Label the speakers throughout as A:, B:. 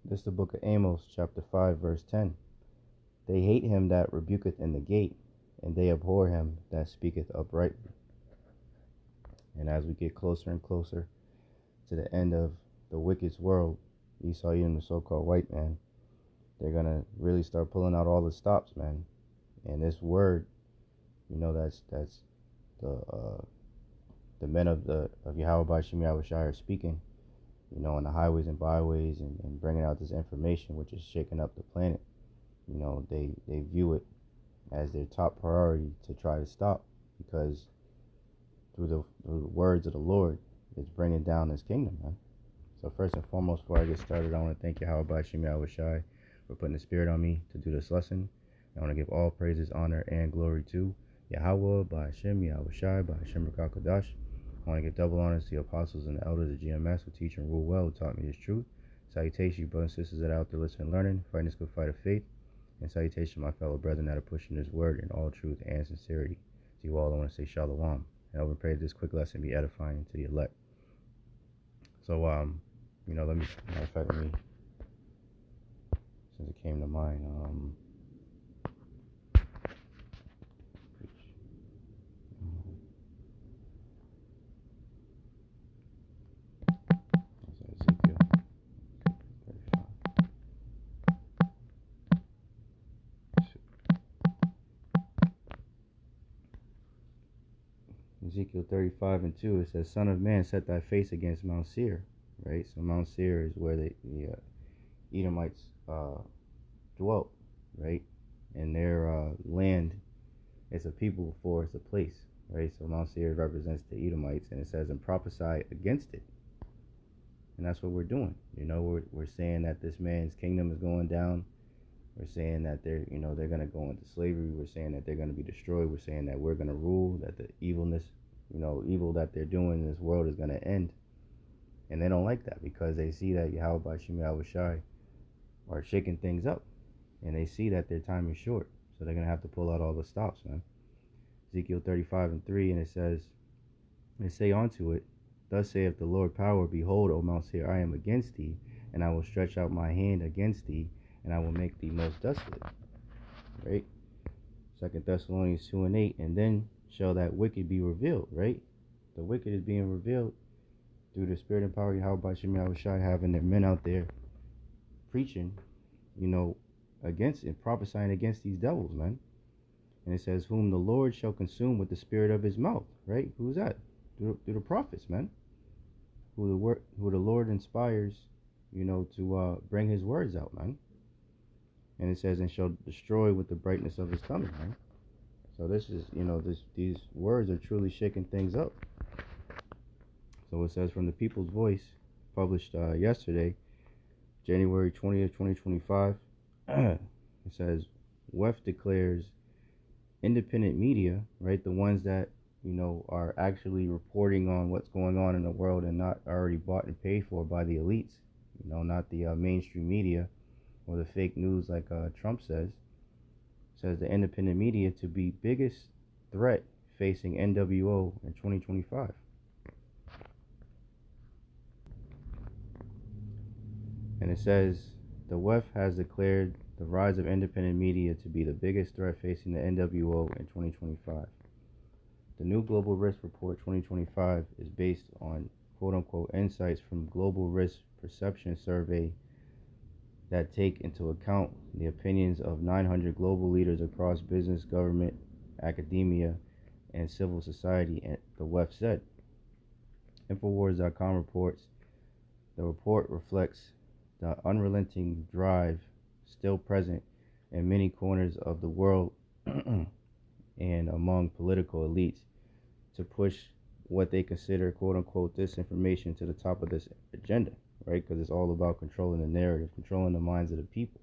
A: This is the book of Amos, chapter 5, verse 10. They hate him that rebuketh in the gate, and they abhor him that speaketh uprightly. And as we get closer and closer to the end of the wicked's world, Esau, Edom, the so-called white man, they're going to really start pulling out all the stops, man. And this word, that's the men of Yahawah, Bahasham, Yahawashi are speaking, on the highways and byways and bringing out this information, which is shaking up the planet. They view it as their top priority to try to stop, because through the words of the Lord, it's bringing down His kingdom, man. So first and foremost, before I get started, I want to thank Yahawah, Bahasham, Yahawashi for putting the spirit on me to do this lesson. I want to give all praises, honor, and glory to Yahawah, Bahasham, Yahawashi, Bahasham Rakakadash. I want to give double honors to the apostles and the elders of GMS who teach and rule well, who taught me His truth. Salutation, you brothers and sisters that are out there listening and learning, fighting this good fight of faith. And salutation, my fellow brethren that are pushing this word in all truth and sincerity. To you all, I want to say shalom. And I would pray that this quick lesson be edifying to the elect. So, let me, matter of fact, since it came to mind, Ezekiel 35 and 2, it says, Son of man, set thy face against Mount Seir, right? So Mount Seir is where the Edomites dwelt, right? And their land is a people before it's a place, right? So Mount Seir represents the Edomites, and it says, and prophesy against it. And that's what we're doing. We're saying that this man's kingdom is going down. We're saying that they're going to go into slavery. We're saying that they're going to be destroyed. We're saying that we're going to rule, that the evilness, evil that they're doing in this world is going to end. And they don't like that, because they see that Yahawah, Bahasham, Yahawashi are shaking things up. And they see that their time is short. So they're going to have to pull out all the stops, man. Ezekiel 35 and 3, and it says, and say unto it, Thus saith the Lord power, Behold, O Mount Seir, I am against thee, and I will stretch out my hand against thee, and I will make thee most desolate. Right? 2 Thessalonians 2 and 8. And then shall that wicked be revealed, right? The wicked is being revealed through the spirit and power of Yahawah, Bahasham, Yahawashi, having their men out there preaching, against and prophesying against these devils, man. And it says, whom the Lord shall consume with the spirit of his mouth, right? Who's that? Through the prophets, man. Who the Lord inspires, to bring his words out, man. And it says, and shall destroy with the brightness of his coming, right? So this is, these words are truly shaking things up. So it says, from the People's Voice, published yesterday, January 20th, 2025, it says, WEF declares independent media, right? The ones that, are actually reporting on what's going on in the world and not already bought and paid for by the elites, not the mainstream media, or the fake news like Trump says the independent media to be biggest threat facing NWO in 2025. And it says the WEF has declared the rise of independent media to be the biggest threat facing the NWO in 2025. The new Global Risk Report 2025 is based on quote-unquote insights from Global Risk Perception Survey that take into account the opinions of 900 global leaders across business, government, academia, and civil society, and the WEF said. Infowars.com reports the report reflects the unrelenting drive still present in many corners of the world and among political elites to push what they consider quote-unquote disinformation to the top of this agenda. Right, because it's all about controlling the narrative, controlling the minds of the people.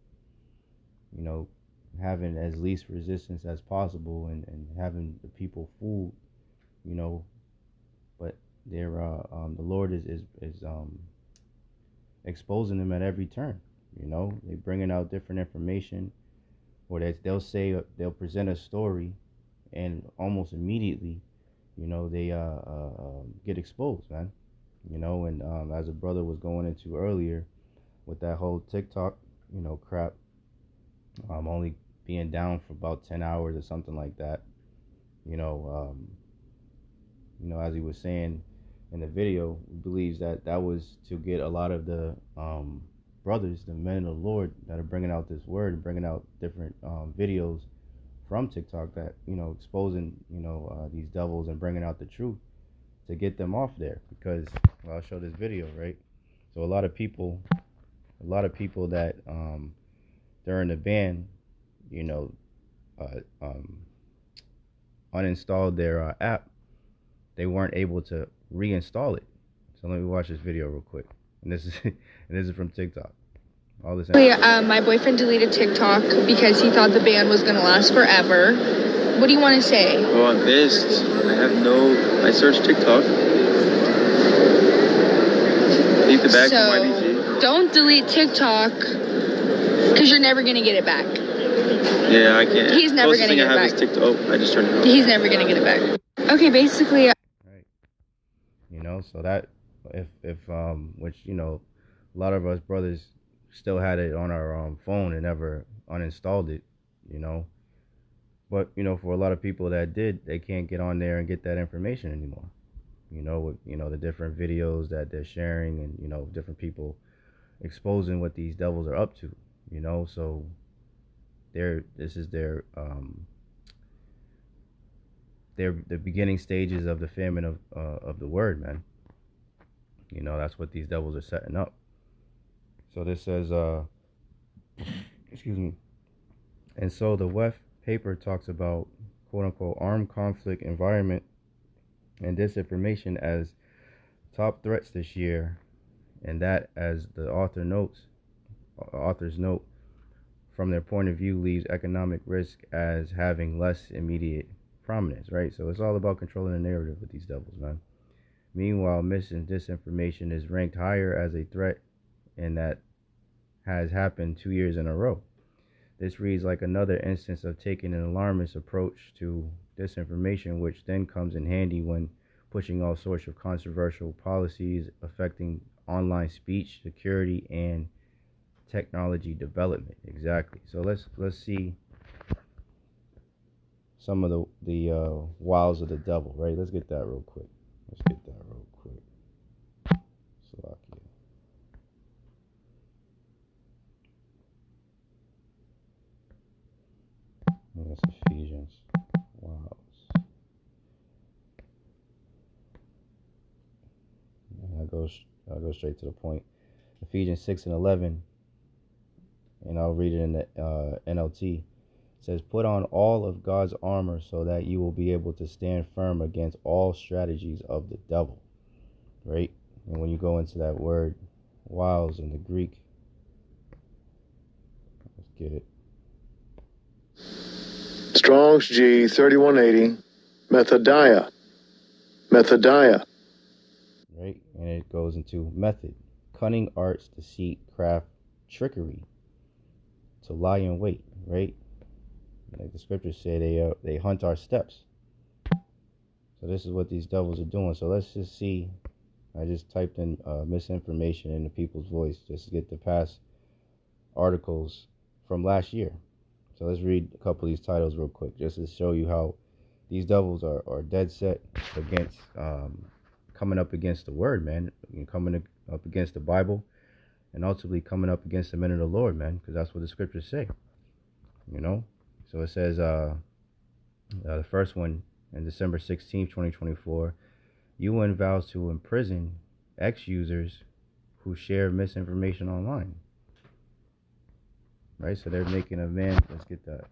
A: Having as least resistance as possible, and having the people fooled. But they're the Lord is exposing them at every turn. They bringing out different information, or they'll say they'll present a story, and almost immediately, they get exposed, man. And as a brother was going into earlier, with that whole TikTok, crap. Only being down for about 10 hours or something like that. You know, um, as he was saying in the video, believes that that was to get a lot of the brothers, the men of the Lord that are bringing out this word and bringing out different videos from TikTok that exposing these devils and bringing out the truth to get them off there. Because I'll show this video, right? So a lot of people that during the ban, you know, uh, um, uninstalled their app, they weren't able to reinstall it. So let me watch this video real quick. And this is and this is from TikTok. All this.
B: My boyfriend deleted TikTok because he thought the ban was going to last forever. What do you want to say?
C: Oh, I'm pissed. I searched TikTok. Need the back from YBG.
B: Don't delete TikTok because you're never going to get it back.
C: Yeah, I can't.
B: He's never going to get it back.
C: TikTok. Oh, I just turned it off.
B: He's never going to get it back. Okay, basically.
A: Right. So that if which a lot of us brothers still had it on our phone and never uninstalled it, But for a lot of people that did, they can't get on there and get that information anymore. With the different videos that they're sharing and different people exposing what these devils are up to. So this is their the beginning stages of the famine of the word, man. That's what these devils are setting up. So this says, excuse me. And so the WEF paper talks about quote unquote armed conflict environment and disinformation as top threats this year, and that, as the authors note, from their point of view, leaves economic risk as having less immediate prominence, right? So it's all about controlling the narrative with these devils, man. Meanwhile, mis and disinformation is ranked higher as a threat, and that has happened 2 years in a row. This reads like another instance of taking an alarmist approach to disinformation, which then comes in handy when pushing all sorts of controversial policies affecting online speech, security, and technology development. Exactly. So let's see some of the wiles of the devil, right? Let's get that real quick. Slovakia. That's Ephesians. Wow. I'll go straight to the point. Ephesians 6:11, and I'll read it in the NLT. It says, "Put on all of God's armor so that you will be able to stand firm against all strategies of the devil." Right? And when you go into that word, wiles in the Greek, let's get it.
D: Strong's G 3180, Methodiah.
A: Right? And it goes into method, cunning arts, deceit, craft, trickery, to lie in wait, right? Like the scriptures say, they hunt our steps. So this is what these devils are doing. So let's just see. I just typed in misinformation into people's voice just to get the past articles from last year. So let's read a couple of these titles real quick, just to show you how these devils are dead set against coming up against the word, man, coming up against the Bible, and ultimately coming up against the men of the Lord, man, because that's what the scriptures say. So it says the first one in December 16th, 2024, UN vows to imprison ex-users who share misinformation online. Right, so they're making a man. Let's get that.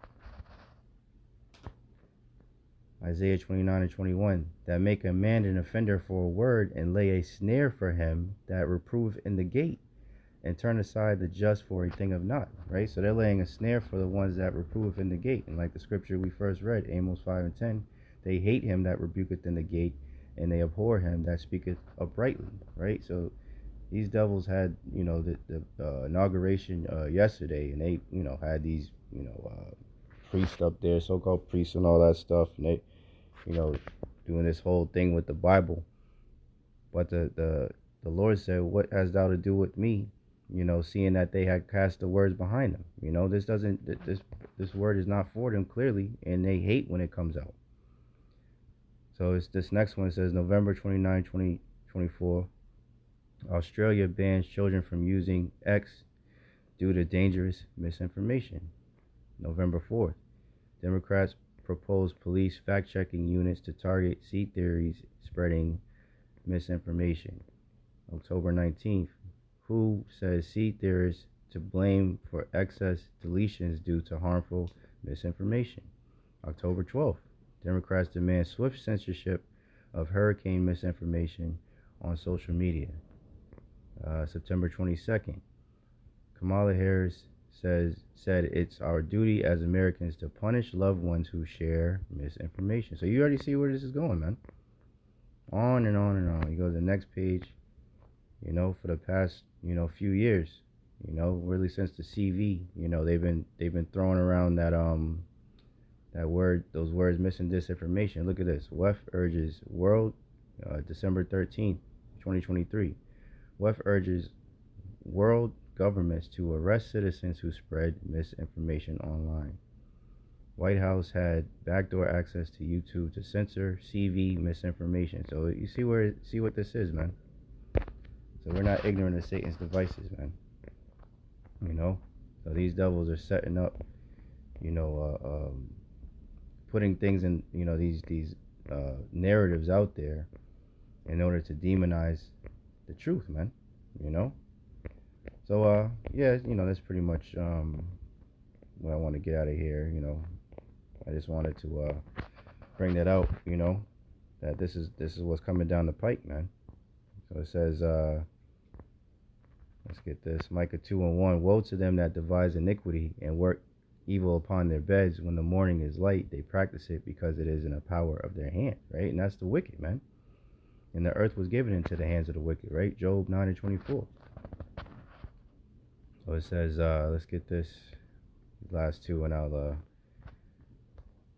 A: Isaiah 29:21, that make a man an offender for a word, and lay a snare for him that reprove in the gate, and turn aside the just for a thing of naught. Right, so they're laying a snare for the ones that reprove in the gate. And like the scripture we first read, Amos 5:10, they hate him that rebuketh in the gate, and they abhor him that speaketh uprightly. Right, so these devils had, the inauguration yesterday, and they, had these, priests up there, so-called priests and all that stuff, and they, doing this whole thing with the Bible. But the Lord said, "What hast thou to do with me, seeing that they had cast the words behind them. This word is not for them clearly, and they hate when it comes out. So it's this next one. It says November 29, 2024. Australia bans children from using X due to dangerous misinformation. November 4th. Democrats propose police fact-checking units to target seed theories spreading misinformation. October 19th. WHO says seed theorists to blame for excess deletions due to harmful misinformation. October 12th. Democrats demand swift censorship of hurricane misinformation on social media. September 22nd. Kamala Harris said it's our duty as Americans to punish loved ones who share misinformation. So you already see where this is going, man. On and on and on. You go to the next page. For the past few years, really since the CV, they've been throwing around those words, missing disinformation. Look at this. WEF urges December 13th, 2023. WEF urges world governments to arrest citizens who spread misinformation online. White House had backdoor access to YouTube to censor CV misinformation. So you see what this is, man. So we're not ignorant of Satan's devices, man. So these devils are setting up, putting things in, these narratives out there in order to demonize the truth, man. So yeah, that's pretty much what I want to get out of here. I just wanted to bring that out. That this is what's coming down the pike, man. So it says, let's get this. Micah 2:1. Woe to them that devise iniquity and work evil upon their beds. When the morning is light, they practice it because it is in the power of their hand, right? And that's the wicked, man. And the earth was given into the hands of the wicked, right? Job 9:24. So it says, let's get this last two, and I'll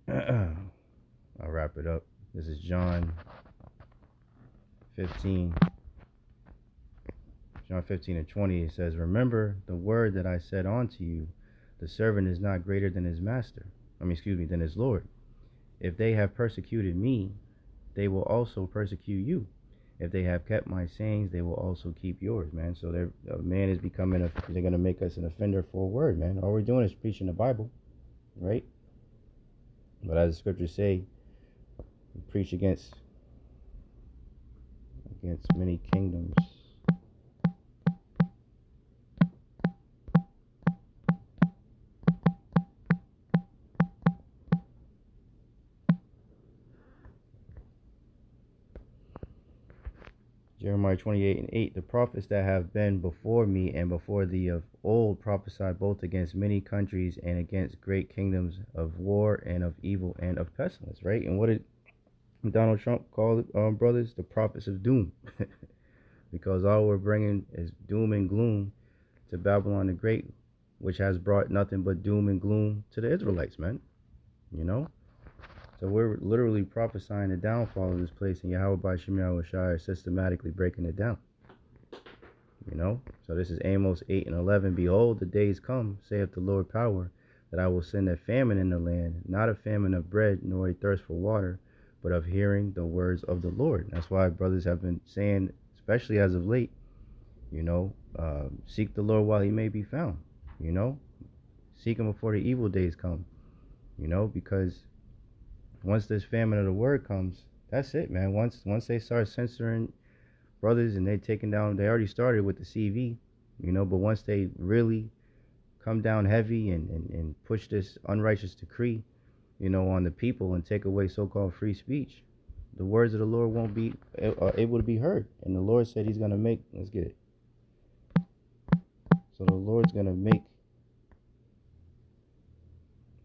A: I'll wrap it up. This is John 15. John 15:20, it says, remember the word that I said unto you, the servant is not greater than his master. Than his Lord. If they have persecuted me, they will also persecute you. If they have kept my sayings, they will also keep yours, man. So man is becoming they're going to make us an offender for a word, man. All we're doing is preaching the Bible, right? But as the scriptures say, we preach against many kingdoms. Jeremiah 28:8, the prophets that have been before me and before thee of old prophesied both against many countries and against great kingdoms of war and of evil and of pestilence, right? And what did Donald Trump call it, brothers? The prophets of doom. Because all we're bringing is doom and gloom to Babylon the Great, which has brought nothing but doom and gloom to the Israelites, man. So we're literally prophesying the downfall of this place, and Yahawah Bahasham Yahawashi is systematically breaking it down. So this is Amos 8:11. Behold, the days come, saith the Lord power, that I will send a famine in the land, not a famine of bread, nor a thirst for water, but of hearing the words of the Lord. That's why brothers have been saying, especially as of late, seek the Lord while he may be found. Seek him before the evil days come. Because once this famine of the word comes, that's it, man. Once they start censoring brothers and they taking down, they already started with the CV, but once they really come down heavy and push this unrighteous decree, on the people and take away so-called free speech, the words of the Lord won't be able to be heard. And the Lord said he's going to make, let's get it. So the Lord's going to make,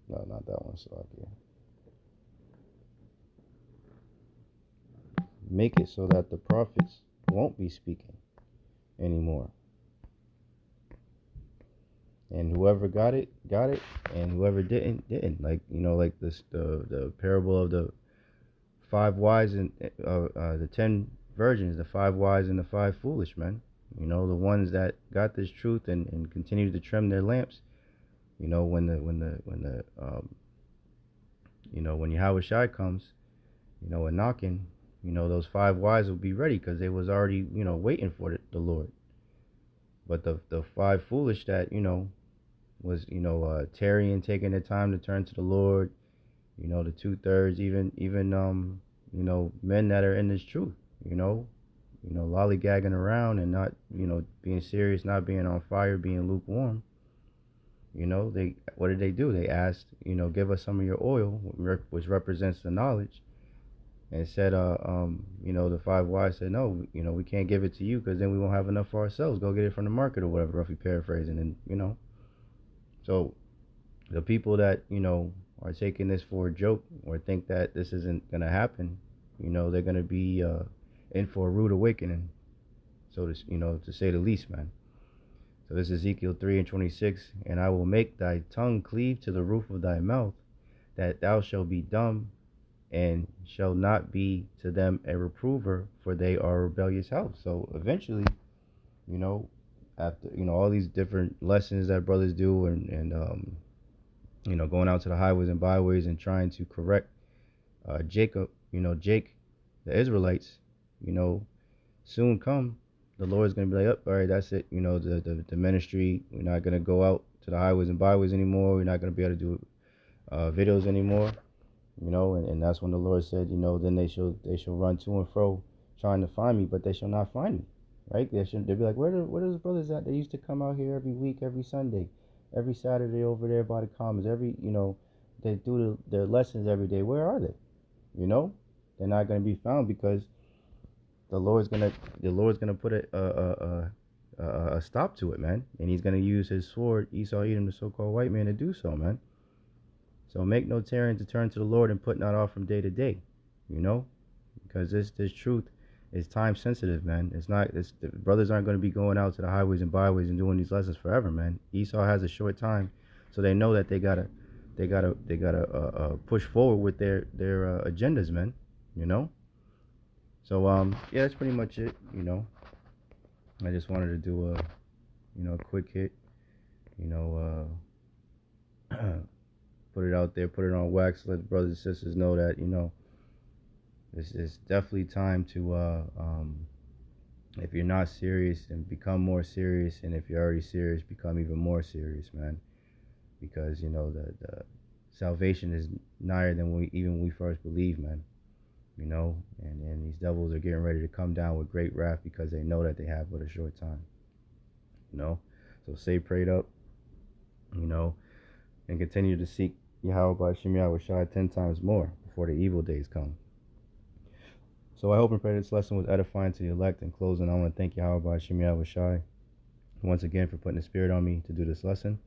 A: no, not that one, so okay. Make it so that the prophets won't be speaking anymore. And whoever got it, and whoever didn't. Like, like this, the parable of the 5 wise and the 10 virgins, the 5 wise and the 5 foolish, men. You know, the ones that got this truth and continue to trim their lamps. You know, when Yahawashi comes, you know, and knocking, you know, those 5 wise will be ready because they was already, you know, waiting for the Lord. But the 5 foolish that, you know, was, you know, tarrying, taking their time to turn to the Lord, you know, the 2/3, even you know, men that are in this truth, you know, lollygagging around and not, you know, being serious, not being on fire, being lukewarm. You know, what did they do? They asked, you know, give us some of your oil, which represents the knowledge, and said, you know, the 5 wise said, no, you know, we can't give it to you because then we won't have enough for ourselves. Go get it from the market or whatever, roughly paraphrasing, and you know, so the people that, you know, are taking this for a joke or think that this isn't gonna happen, you know, they're gonna be in for a rude awakening, so to, you know, to say the least, man. So this is Ezekiel 3:26, and I will make thy tongue cleave to the roof of thy mouth, that thou shalt be dumb, and shall not be to them a reprover, for they are a rebellious house. So eventually, you know, after, you know, all these different lessons that brothers do, and you know, going out to the highways and byways and trying to correct Jacob, you know, Jake, the Israelites, you know, soon come, the Lord's going to be like, oh, all right, that's it. You know, the ministry, we're not going to go out to the highways and byways anymore. We're not going to be able to do videos anymore, you know, and that's when the Lord said, you know, then they shall run to and fro trying to find me, but they shall not find me, right? They'll be like, where are the brothers at? They used to come out here every week, every Sunday, every Saturday over there by the commons, you know, they do their lessons every day. Where are they? You know, they're not going to be found because the Lord's gonna put a stop to it, man, and He's gonna use His sword, Esau, Edom, the so-called white man, to do so, man. So make no tarrying to turn to the Lord and put not off from day to day, you know, because this truth is time sensitive, man. It's not. The brothers aren't going to be going out to the highways and byways and doing these lessons forever, man. Esau has a short time, so they know that they gotta push forward with their agendas, man. You know. So yeah, that's pretty much it. You know, I just wanted to do a quick hit. You know, put it out there, put it on wax, let the brothers and sisters know that, you know, it's definitely time to if you're not serious, then become more serious, and if you're already serious, become even more serious, man. Because you know the salvation is nigher than we first believed, man. You know, and these devils are getting ready to come down with great wrath because they know that they have but a short time. You know, so stay prayed up, you know, and continue to seek Yahawah Bahasham Yahawashi 10 times more before the evil days come. So I hope and pray this lesson was edifying to the elect. In closing, I want to thank Yahawah Bahasham Yahawashi once again for putting the spirit on me to do this lesson.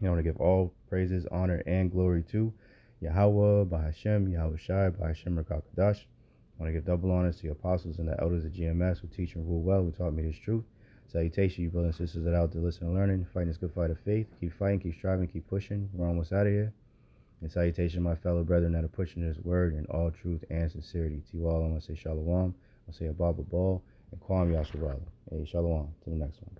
A: I want to give all praises, honor, and glory to Yahawah, Bahasham, Yahawashi, Bahasham Rakakadash. I want to give double honors to the apostles and the elders of GMS who teach and rule well, who taught me this truth. Salutation, you brothers and sisters that are out there listening and learning, fighting this good fight of faith. Keep fighting, keep striving, keep pushing. We're almost out of here. And salutation, my fellow brethren that are pushing this word in all truth and sincerity. To you all, I'm going to say shalom. I'll say ababa ball and kwam yasharala. Hey, shalom. To the next one.